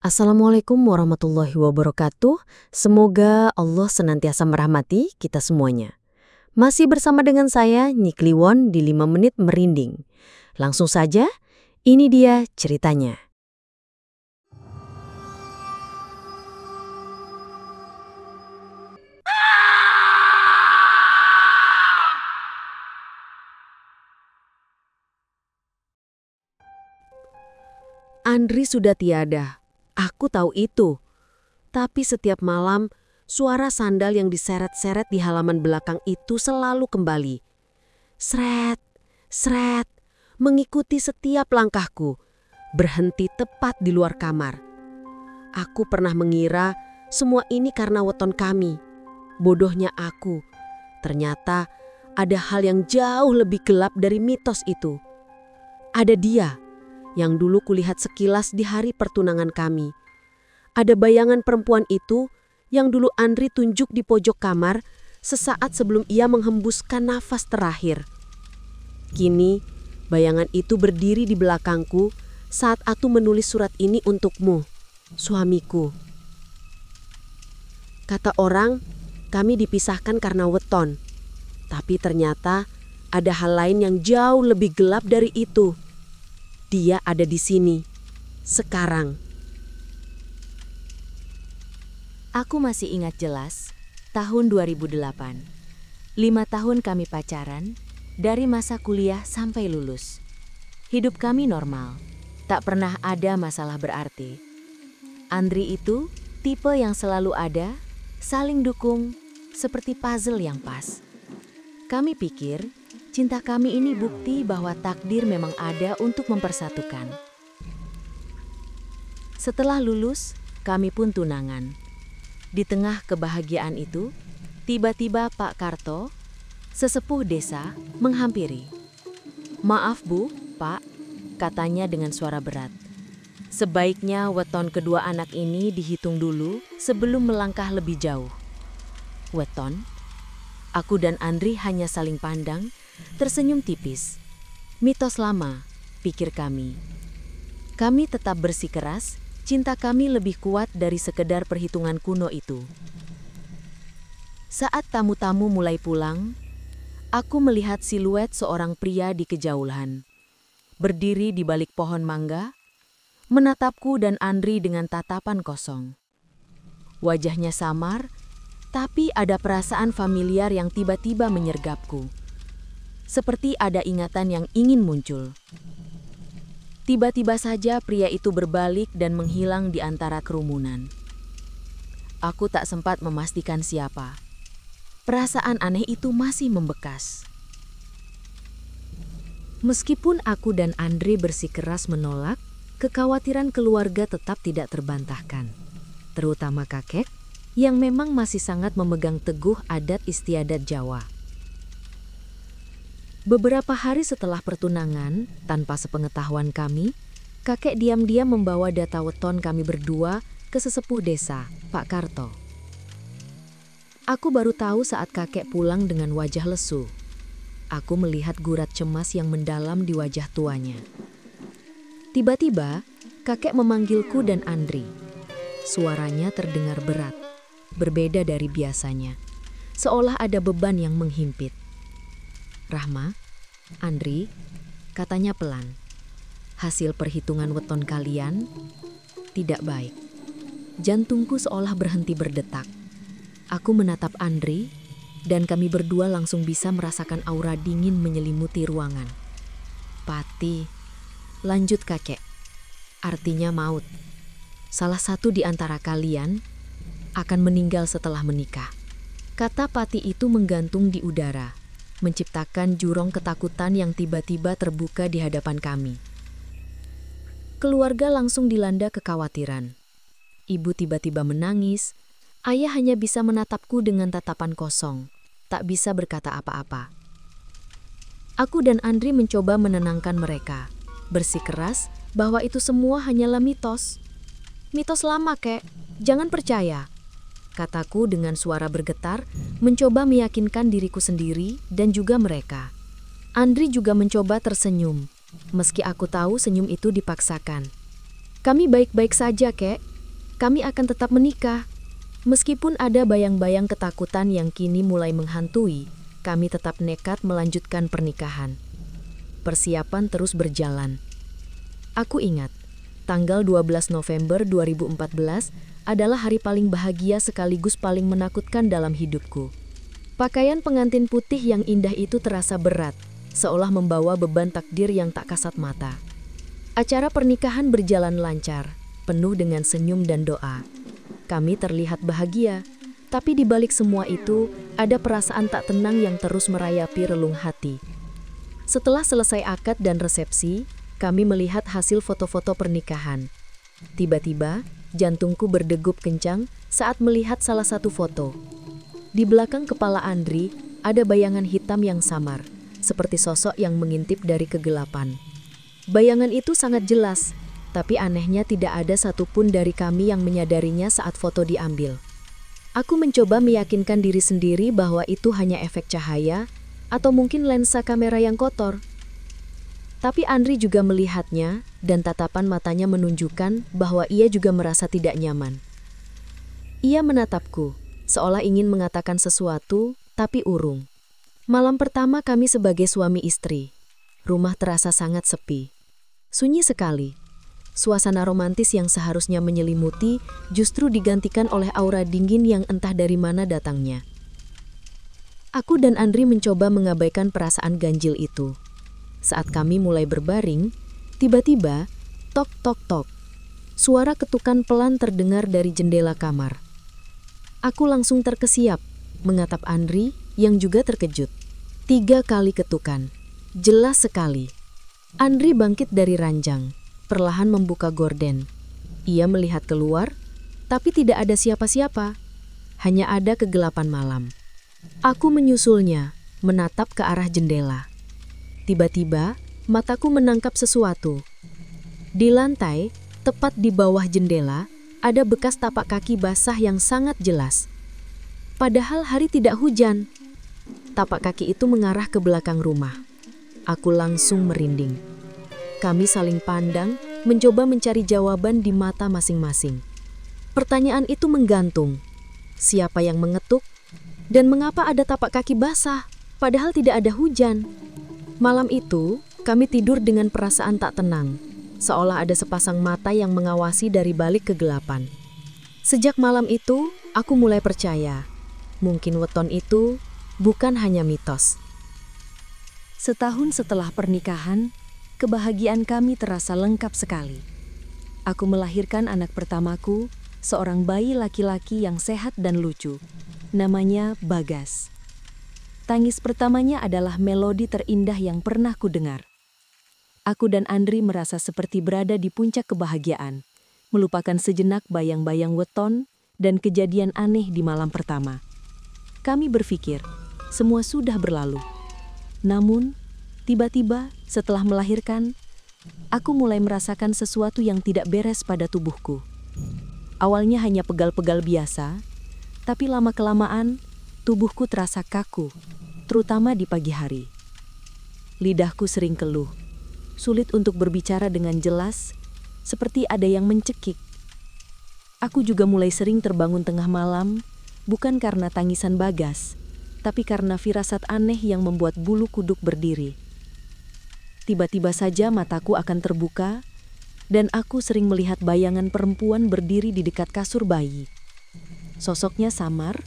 Assalamualaikum warahmatullahi wabarakatuh. Semoga Allah senantiasa merahmati kita semuanya. Masih bersama dengan saya, Nyi Kliwon di 5 Menit Merinding. Langsung saja, ini dia ceritanya. Andri sudah tiada. Aku tahu itu. Tapi setiap malam, suara sandal yang diseret-seret di halaman belakang itu selalu kembali. Sret, sret, mengikuti setiap langkahku. Berhenti tepat di luar kamar. Aku pernah mengira semua ini karena weton kami. Bodohnya aku. Ternyata ada hal yang jauh lebih gelap dari mitos itu. Ada dia yang dulu kulihat sekilas di hari pertunangan kami. Ada bayangan perempuan itu yang dulu Andri tunjuk di pojok kamar sesaat sebelum ia menghembuskan nafas terakhir. Kini, bayangan itu berdiri di belakangku saat aku menulis surat ini untukmu, suamiku. Kata orang, kami dipisahkan karena weton. Tapi ternyata ada hal lain yang jauh lebih gelap dari itu. Dia ada di sini, sekarang. Aku masih ingat jelas, tahun 2008. 5 tahun kami pacaran, dari masa kuliah sampai lulus. Hidup kami normal, tak pernah ada masalah berarti. Andri itu tipe yang selalu ada, saling dukung, seperti puzzle yang pas. Kami pikir, cinta kami ini bukti bahwa takdir memang ada untuk mempersatukan. Setelah lulus, kami pun tunangan. Di tengah kebahagiaan itu, tiba-tiba Pak Karto, sesepuh desa, menghampiri. "Maaf Bu, Pak," katanya dengan suara berat. "Sebaiknya weton kedua anak ini dihitung dulu sebelum melangkah lebih jauh." Weton? Aku dan Andri hanya saling pandang, tersenyum tipis. Mitos lama, pikir kami. Kami tetap bersikeras, cinta kami lebih kuat dari sekedar perhitungan kuno itu. Saat tamu-tamu mulai pulang, aku melihat siluet seorang pria di kejauhan. Berdiri di balik pohon mangga, menatapku dan Andri dengan tatapan kosong. Wajahnya samar, tapi ada perasaan familiar yang tiba-tiba menyergapku. Seperti ada ingatan yang ingin muncul. Tiba-tiba saja pria itu berbalik dan menghilang di antara kerumunan. Aku tak sempat memastikan siapa. Perasaan aneh itu masih membekas. Meskipun aku dan Andri bersikeras menolak, kekhawatiran keluarga tetap tidak terbantahkan. Terutama kakek, yang memang masih sangat memegang teguh adat istiadat Jawa. Beberapa hari setelah pertunangan, tanpa sepengetahuan kami, kakek diam-diam membawa data weton kami berdua ke sesepuh desa, Pak Karto. Aku baru tahu saat kakek pulang dengan wajah lesu. Aku melihat gurat cemas yang mendalam di wajah tuanya. Tiba-tiba, kakek memanggilku dan Andri. Suaranya terdengar berat, berbeda dari biasanya, seolah ada beban yang menghimpit. "Rahma, Andri," katanya pelan. "Hasil perhitungan weton kalian tidak baik." Jantungku seolah berhenti berdetak. Aku menatap Andri, dan kami berdua langsung bisa merasakan aura dingin menyelimuti ruangan. "Pati," lanjut kakek, "artinya maut. Salah satu di antara kalian akan meninggal setelah menikah." Kata pati itu menggantung di udara, menciptakan jurang ketakutan yang tiba-tiba terbuka di hadapan kami. Keluarga langsung dilanda kekhawatiran. Ibu tiba-tiba menangis, ayah hanya bisa menatapku dengan tatapan kosong, tak bisa berkata apa-apa. Aku dan Andri mencoba menenangkan mereka, bersikeras bahwa itu semua hanyalah mitos. "Mitos lama, Kek, jangan percaya," kataku dengan suara bergetar, mencoba meyakinkan diriku sendiri dan juga mereka. Andri juga mencoba tersenyum, meski aku tahu senyum itu dipaksakan. "Kami baik-baik saja, Kek. kami akan tetap menikah. Meskipun ada bayang-bayang ketakutan yang kini mulai menghantui, kami tetap nekat melanjutkan pernikahan. Persiapan terus berjalan. Aku ingat, tanggal 12 November 2014 adalah hari paling bahagia sekaligus paling menakutkan dalam hidupku. Pakaian pengantin putih yang indah itu terasa berat, seolah membawa beban takdir yang tak kasat mata. Acara pernikahan berjalan lancar, penuh dengan senyum dan doa. Kami terlihat bahagia, tapi di balik semua itu, ada perasaan tak tenang yang terus merayapi relung hati. Setelah selesai akad dan resepsi, kami melihat hasil foto-foto pernikahan. Tiba-tiba, jantungku berdegup kencang saat melihat salah satu foto. Di belakang kepala Andri, ada bayangan hitam yang samar, seperti sosok yang mengintip dari kegelapan. Bayangan itu sangat jelas, tapi anehnya tidak ada satupun dari kami yang menyadarinya saat foto diambil. Aku mencoba meyakinkan diri sendiri bahwa itu hanya efek cahaya, atau mungkin lensa kamera yang kotor. Tapi Andri juga melihatnya, dan tatapan matanya menunjukkan bahwa ia juga merasa tidak nyaman. Ia menatapku, seolah ingin mengatakan sesuatu, tapi urung. Malam pertama kami sebagai suami istri. Rumah terasa sangat sepi. Sunyi sekali. Suasana romantis yang seharusnya menyelimuti justru digantikan oleh aura dingin yang entah dari mana datangnya. Aku dan Andri mencoba mengabaikan perasaan ganjil itu. Saat kami mulai berbaring, tiba-tiba, tok tok tok. Suara ketukan pelan terdengar dari jendela kamar. Aku langsung terkesiap, mengatap Andri yang juga terkejut. 3 kali ketukan, jelas sekali. Andri bangkit dari ranjang, perlahan membuka gorden. Ia melihat keluar, tapi tidak ada siapa-siapa. Hanya ada kegelapan malam. Aku menyusulnya, menatap ke arah jendela. Tiba-tiba, mataku menangkap sesuatu. Di lantai, tepat di bawah jendela, ada bekas tapak kaki basah yang sangat jelas. Padahal hari tidak hujan. Tapak kaki itu mengarah ke belakang rumah. Aku langsung merinding. Kami saling pandang, mencoba mencari jawaban di mata masing-masing. Pertanyaan itu menggantung. Siapa yang mengetuk? Dan mengapa ada tapak kaki basah, padahal tidak ada hujan? Malam itu, kami tidur dengan perasaan tak tenang, seolah ada sepasang mata yang mengawasi dari balik kegelapan. Sejak malam itu, aku mulai percaya, mungkin weton itu bukan hanya mitos. Setahun setelah pernikahan, kebahagiaan kami terasa lengkap sekali. Aku melahirkan anak pertamaku, seorang bayi laki-laki yang sehat dan lucu. Namanya Bagas. Tangis pertamanya adalah melodi terindah yang pernah kudengar. Aku dan Andri merasa seperti berada di puncak kebahagiaan, melupakan sejenak bayang-bayang weton dan kejadian aneh di malam pertama. Kami berpikir, semua sudah berlalu. Namun, tiba-tiba setelah melahirkan, aku mulai merasakan sesuatu yang tidak beres pada tubuhku. Awalnya hanya pegal-pegal biasa, tapi lama-kelamaan tubuhku terasa kaku, terutama di pagi hari. Lidahku sering keluh, sulit untuk berbicara dengan jelas, seperti ada yang mencekik. Aku juga mulai sering terbangun tengah malam, bukan karena tangisan Bagas, tapi karena firasat aneh yang membuat bulu kuduk berdiri. Tiba-tiba saja mataku akan terbuka, dan aku sering melihat bayangan perempuan berdiri di dekat kasur bayi. Sosoknya samar,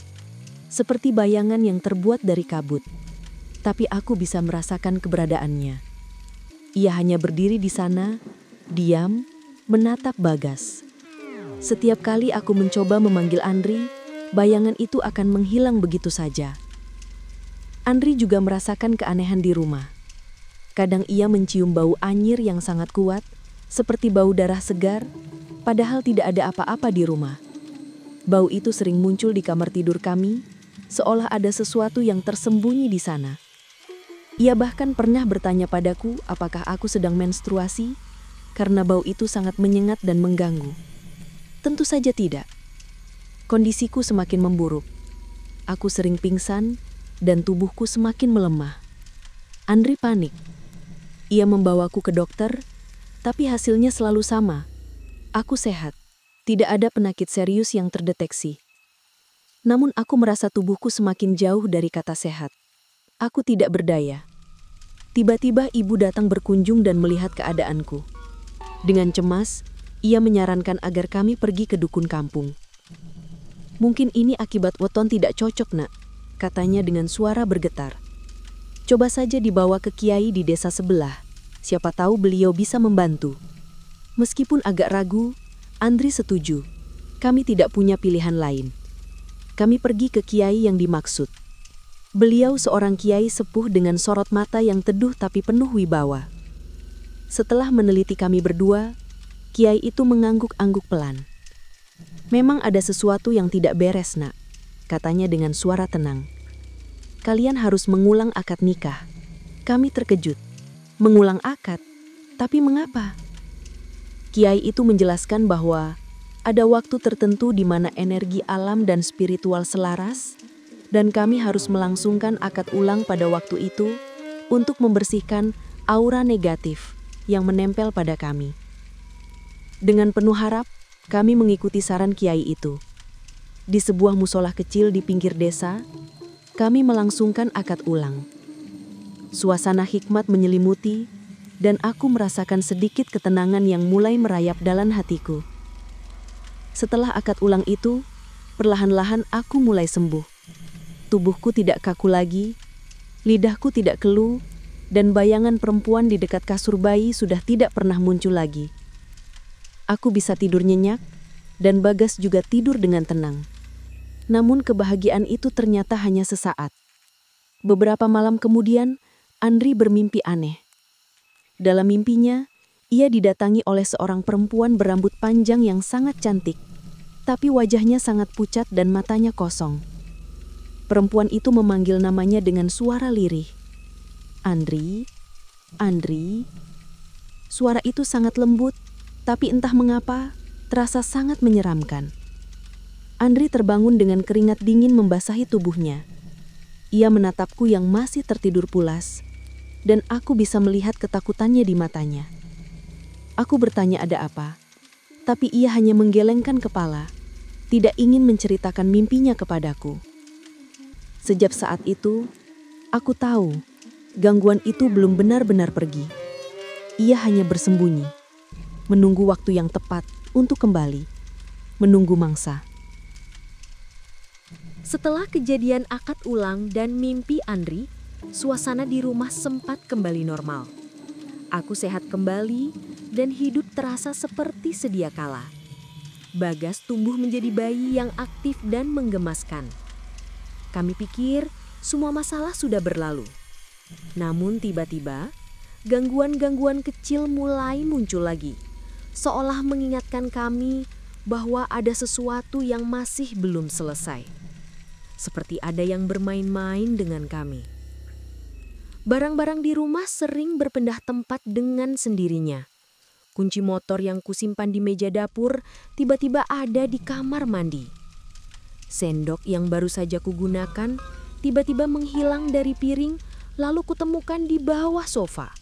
seperti bayangan yang terbuat dari kabut, tapi aku bisa merasakan keberadaannya. Ia hanya berdiri di sana, diam, menatap Bagas. Setiap kali aku mencoba memanggil Andri, bayangan itu akan menghilang begitu saja. Andri juga merasakan keanehan di rumah. Kadang ia mencium bau anyir yang sangat kuat, seperti bau darah segar, padahal tidak ada apa-apa di rumah. Bau itu sering muncul di kamar tidur kami, seolah ada sesuatu yang tersembunyi di sana. Ia bahkan pernah bertanya padaku apakah aku sedang menstruasi, karena bau itu sangat menyengat dan mengganggu. Tentu saja tidak. Kondisiku semakin memburuk. Aku sering pingsan, dan tubuhku semakin melemah. Andri panik. Ia membawaku ke dokter, tapi hasilnya selalu sama. Aku sehat, Tidak ada penyakit serius yang terdeteksi. Namun aku merasa tubuhku semakin jauh dari kata sehat. Aku tidak berdaya. Tiba-tiba ibu datang berkunjung dan melihat keadaanku. Dengan cemas, ia menyarankan agar kami pergi ke dukun kampung. Mungkin ini akibat weton tidak cocok, nak, katanya dengan suara bergetar. Coba saja dibawa ke kiai di desa sebelah. Siapa tahu beliau bisa membantu. Meskipun agak ragu, Andri setuju. Kami tidak punya pilihan lain. Kami pergi ke kiai yang dimaksud. Beliau seorang kiai sepuh dengan sorot mata yang teduh tapi penuh wibawa. Setelah meneliti kami berdua, kiai itu mengangguk-angguk pelan. Memang ada sesuatu yang tidak beres, nak, katanya dengan suara tenang. Kalian harus mengulang akad nikah. Kami terkejut. Mengulang akad? Tapi mengapa? Kiai itu menjelaskan bahwa ada waktu tertentu di mana energi alam dan spiritual selaras, dan kami harus melangsungkan akad ulang pada waktu itu untuk membersihkan aura negatif yang menempel pada kami. Dengan penuh harap, kami mengikuti saran kiai itu. Di sebuah musola kecil di pinggir desa, kami melangsungkan akad ulang. Suasana hikmat menyelimuti, dan aku merasakan sedikit ketenangan yang mulai merayap dalam hatiku. Setelah akad ulang itu, perlahan-lahan aku mulai sembuh. Tubuhku tidak kaku lagi, lidahku tidak keluh, dan bayangan perempuan di dekat kasur bayi sudah tidak pernah muncul lagi. Aku bisa tidur nyenyak, dan Bagas juga tidur dengan tenang. Namun kebahagiaan itu ternyata hanya sesaat. Beberapa malam kemudian, Andri bermimpi aneh. Dalam mimpinya, ia didatangi oleh seorang perempuan berambut panjang yang sangat cantik, tapi wajahnya sangat pucat dan matanya kosong. Perempuan itu memanggil namanya dengan suara lirih. Andri, Andri. Suara itu sangat lembut, tapi entah mengapa terasa sangat menyeramkan. Andri terbangun dengan keringat dingin membasahi tubuhnya. Ia menatapku yang masih tertidur pulas, dan aku bisa melihat ketakutannya di matanya. Aku bertanya ada apa, tapi ia hanya menggelengkan kepala, tidak ingin menceritakan mimpinya kepadaku. Sejak saat itu, aku tahu gangguan itu belum benar-benar pergi. Ia hanya bersembunyi, menunggu waktu yang tepat untuk kembali, menunggu mangsa. Setelah kejadian akad ulang dan mimpi Andri, suasana di rumah sempat kembali normal. Aku sehat kembali dan hidup terasa seperti sedia kala. Bagas tumbuh menjadi bayi yang aktif dan menggemaskan. Kami pikir semua masalah sudah berlalu. Namun tiba-tiba, gangguan-gangguan kecil mulai muncul lagi, seolah mengingatkan kami bahwa ada sesuatu yang masih belum selesai. Seperti ada yang bermain-main dengan kami. Barang-barang di rumah sering berpindah tempat dengan sendirinya. Kunci motor yang kusimpan di meja dapur tiba-tiba ada di kamar mandi. Sendok yang baru saja kugunakan tiba-tiba menghilang dari piring, lalu kutemukan di bawah sofa.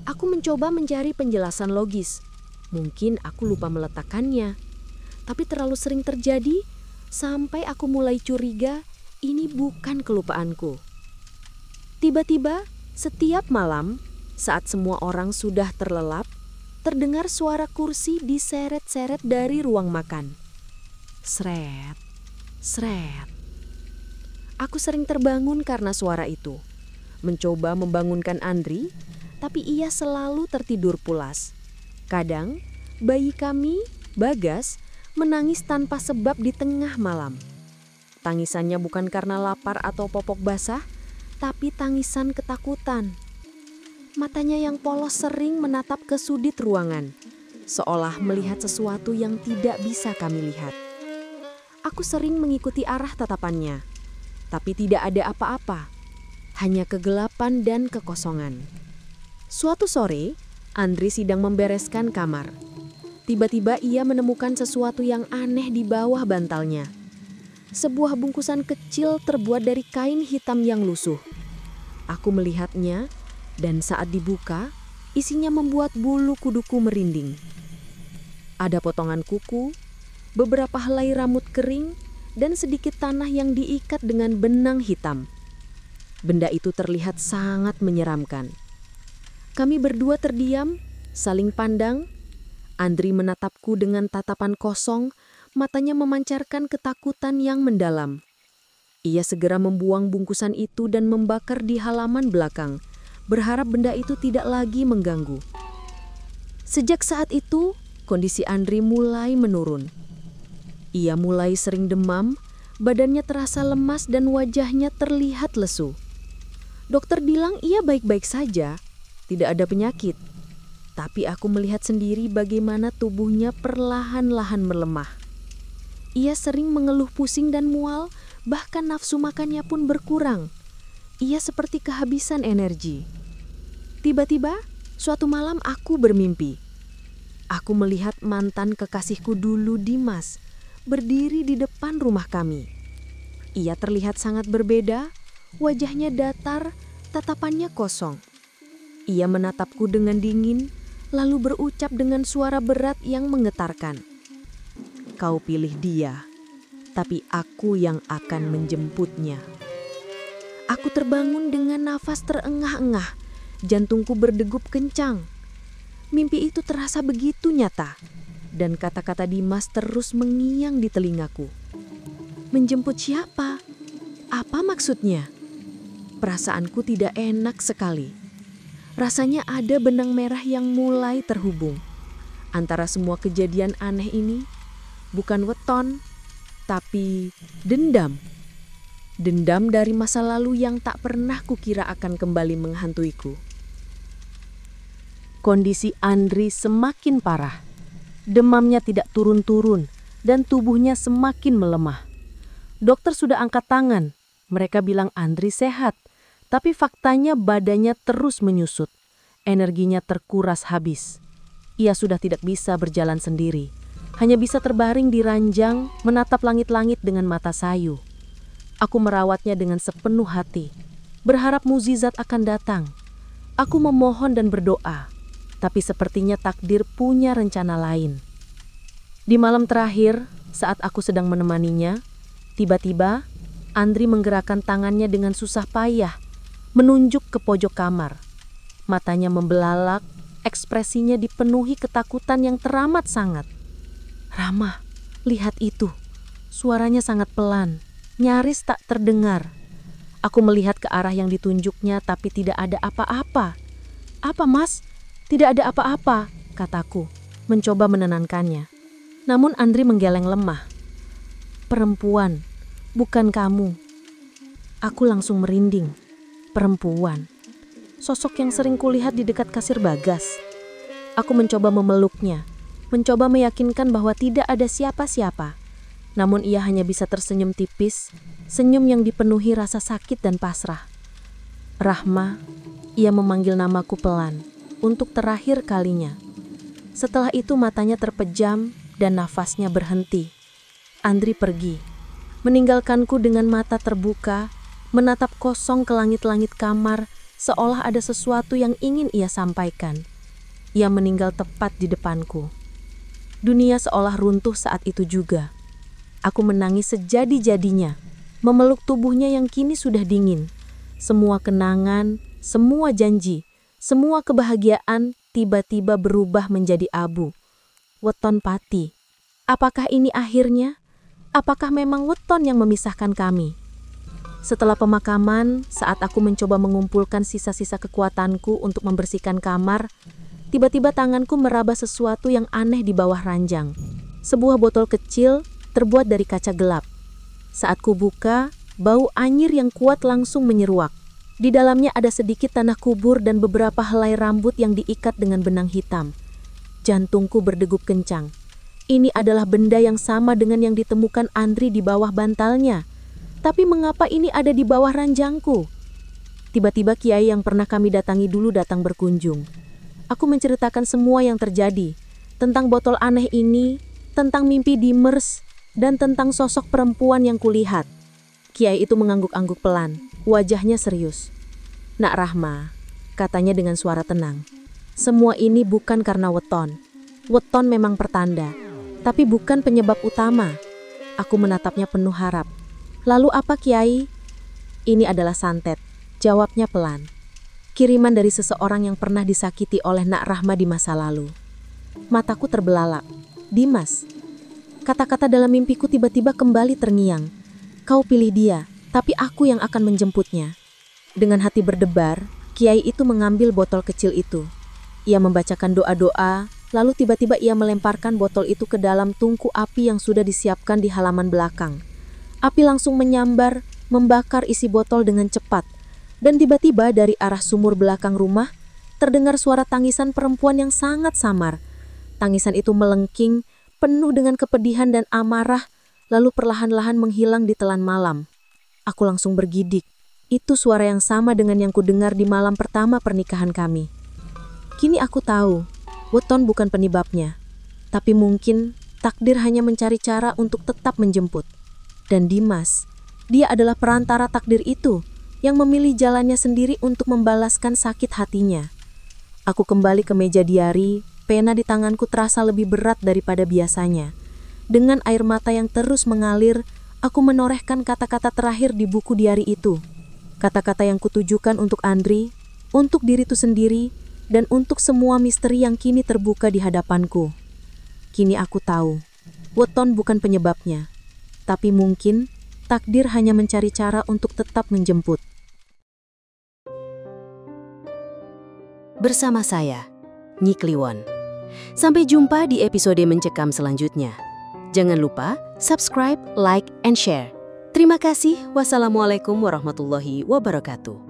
Aku mencoba mencari penjelasan logis. Mungkin aku lupa meletakkannya. Tapi terlalu sering terjadi sampai aku mulai curiga ini bukan kelupaanku. Tiba-tiba, setiap malam, saat semua orang sudah terlelap, terdengar suara kursi diseret-seret dari ruang makan. Sret, sret. Aku sering terbangun karena suara itu. Mencoba membangunkan Andri, tapi ia selalu tertidur pulas. Kadang, bayi kami, Bagas, menangis tanpa sebab di tengah malam. Tangisannya bukan karena lapar atau popok basah, tapi tangisan ketakutan. Matanya yang polos sering menatap ke sudut ruangan, seolah melihat sesuatu yang tidak bisa kami lihat. Aku sering mengikuti arah tatapannya, tapi tidak ada apa-apa, hanya kegelapan dan kekosongan. Suatu sore, Andri sedang membereskan kamar. Tiba-tiba ia menemukan sesuatu yang aneh di bawah bantalnya. Sebuah bungkusan kecil terbuat dari kain hitam yang lusuh. Aku melihatnya, dan saat dibuka, isinya membuat bulu kuduku merinding. Ada potongan kuku, beberapa helai rambut kering, dan sedikit tanah yang diikat dengan benang hitam. Benda itu terlihat sangat menyeramkan. Kami berdua terdiam, saling pandang. Andri menatapku dengan tatapan kosong, matanya memancarkan ketakutan yang mendalam. Ia segera membuang bungkusan itu dan membakar di halaman belakang, berharap benda itu tidak lagi mengganggu. Sejak saat itu, kondisi Andri mulai menurun. Ia mulai sering demam, badannya terasa lemas dan wajahnya terlihat lesu. Dokter bilang ia baik-baik saja, tidak ada penyakit. Tapi aku melihat sendiri bagaimana tubuhnya perlahan-lahan melemah. Ia sering mengeluh pusing dan mual, bahkan nafsu makannya pun berkurang. Ia seperti kehabisan energi. Tiba-tiba, suatu malam aku bermimpi. Aku melihat mantan kekasihku dulu, Dimas, berdiri di depan rumah kami. Ia terlihat sangat berbeda, wajahnya datar, tatapannya kosong. Ia menatapku dengan dingin, lalu berucap dengan suara berat yang menggetarkan. Kau pilih dia, tapi aku yang akan menjemputnya. Aku terbangun dengan nafas terengah-engah, jantungku berdegup kencang. Mimpi itu terasa begitu nyata, dan kata-kata Dimas terus mengiang di telingaku. Menjemput siapa? Apa maksudnya? Perasaanku tidak enak sekali. Rasanya ada benang merah yang mulai terhubung antara semua kejadian aneh ini. Bukan weton, tapi dendam. Dendam dari masa lalu yang tak pernah kukira akan kembali menghantuiku. Kondisi Andri semakin parah. Demamnya tidak turun-turun dan tubuhnya semakin melemah. Dokter sudah angkat tangan. Mereka bilang Andri sehat. Tapi faktanya badannya terus menyusut, energinya terkuras habis. Ia sudah tidak bisa berjalan sendiri, hanya bisa terbaring di ranjang, menatap langit-langit dengan mata sayu. Aku merawatnya dengan sepenuh hati, berharap mukjizat akan datang. Aku memohon dan berdoa, tapi sepertinya takdir punya rencana lain. Di malam terakhir, saat aku sedang menemaninya, tiba-tiba Andri menggerakkan tangannya dengan susah payah, menunjuk ke pojok kamar. Matanya membelalak, ekspresinya dipenuhi ketakutan yang teramat sangat. Rama, lihat itu. Suaranya sangat pelan, nyaris tak terdengar. Aku melihat ke arah yang ditunjuknya tapi tidak ada apa-apa. Apa mas? Tidak ada apa-apa, kataku, mencoba menenangkannya. Namun Andri menggeleng lemah. Perempuan, bukan kamu. Aku langsung merinding. Perempuan, sosok yang sering kulihat di dekat kasir Bagas. Aku mencoba memeluknya, mencoba meyakinkan bahwa tidak ada siapa-siapa. Namun ia hanya bisa tersenyum tipis, senyum yang dipenuhi rasa sakit dan pasrah. Rahma, ia memanggil namaku pelan, untuk terakhir kalinya. Setelah itu matanya terpejam dan nafasnya berhenti. Andri pergi, meninggalkanku dengan mata terbuka, menatap kosong ke langit-langit kamar, seolah ada sesuatu yang ingin ia sampaikan. Ia meninggal tepat di depanku. Dunia seolah runtuh saat itu juga. Aku menangis sejadi-jadinya, memeluk tubuhnya yang kini sudah dingin. Semua kenangan, semua janji, semua kebahagiaan tiba-tiba berubah menjadi abu. Weton pati. Apakah ini akhirnya? Apakah memang weton yang memisahkan kami? Setelah pemakaman, saat aku mencoba mengumpulkan sisa-sisa kekuatanku untuk membersihkan kamar, tiba-tiba tanganku meraba sesuatu yang aneh di bawah ranjang. Sebuah botol kecil terbuat dari kaca gelap. Saat ku buka, bau anyir yang kuat langsung menyeruak. Di dalamnya ada sedikit tanah kubur dan beberapa helai rambut yang diikat dengan benang hitam. Jantungku berdegup kencang. Ini adalah benda yang sama dengan yang ditemukan Andri di bawah bantalnya. Tapi mengapa ini ada di bawah ranjangku? Tiba-tiba kiai yang pernah kami datangi dulu datang berkunjung. Aku menceritakan semua yang terjadi, tentang botol aneh ini, tentang mimpi Dimas, dan tentang sosok perempuan yang kulihat. Kiai itu mengangguk-angguk pelan, wajahnya serius. Nak Rahma, katanya dengan suara tenang, semua ini bukan karena weton. Weton memang pertanda, tapi bukan penyebab utama. Aku menatapnya penuh harap. Lalu apa, Kiai? Ini adalah santet, jawabnya pelan. Kiriman dari seseorang yang pernah disakiti oleh Nak Rahma di masa lalu. Mataku terbelalak. Dimas. Kata-kata dalam mimpiku tiba-tiba kembali terngiang. Kau pilih dia, tapi aku yang akan menjemputnya. Dengan hati berdebar, Kiai itu mengambil botol kecil itu. Ia membacakan doa-doa, lalu tiba-tiba ia melemparkan botol itu ke dalam tungku api yang sudah disiapkan di halaman belakang. Api langsung menyambar, membakar isi botol dengan cepat. Dan tiba-tiba dari arah sumur belakang rumah, terdengar suara tangisan perempuan yang sangat samar. Tangisan itu melengking, penuh dengan kepedihan dan amarah, lalu perlahan-lahan menghilang di telan malam. Aku langsung bergidik. Itu suara yang sama dengan yang kudengar di malam pertama pernikahan kami. Kini aku tahu, weton bukan penyebabnya. Tapi mungkin takdir hanya mencari cara untuk tetap menjemput. Dan Dimas, dia adalah perantara takdir itu, yang memilih jalannya sendiri untuk membalaskan sakit hatinya. Aku kembali ke meja diari, pena di tanganku terasa lebih berat daripada biasanya. Dengan air mata yang terus mengalir, aku menorehkan kata-kata terakhir di buku diari itu. Kata-kata yang kutujukan untuk Andri, untuk diriku sendiri, dan untuk semua misteri yang kini terbuka di hadapanku. Kini aku tahu, weton bukan penyebabnya. Tapi mungkin takdir hanya mencari cara untuk tetap menjemput. Bersama saya, Nyi Kliwon. Sampai jumpa di episode Mencekam selanjutnya. Jangan lupa subscribe, like, and share. Terima kasih. Wassalamualaikum warahmatullahi wabarakatuh.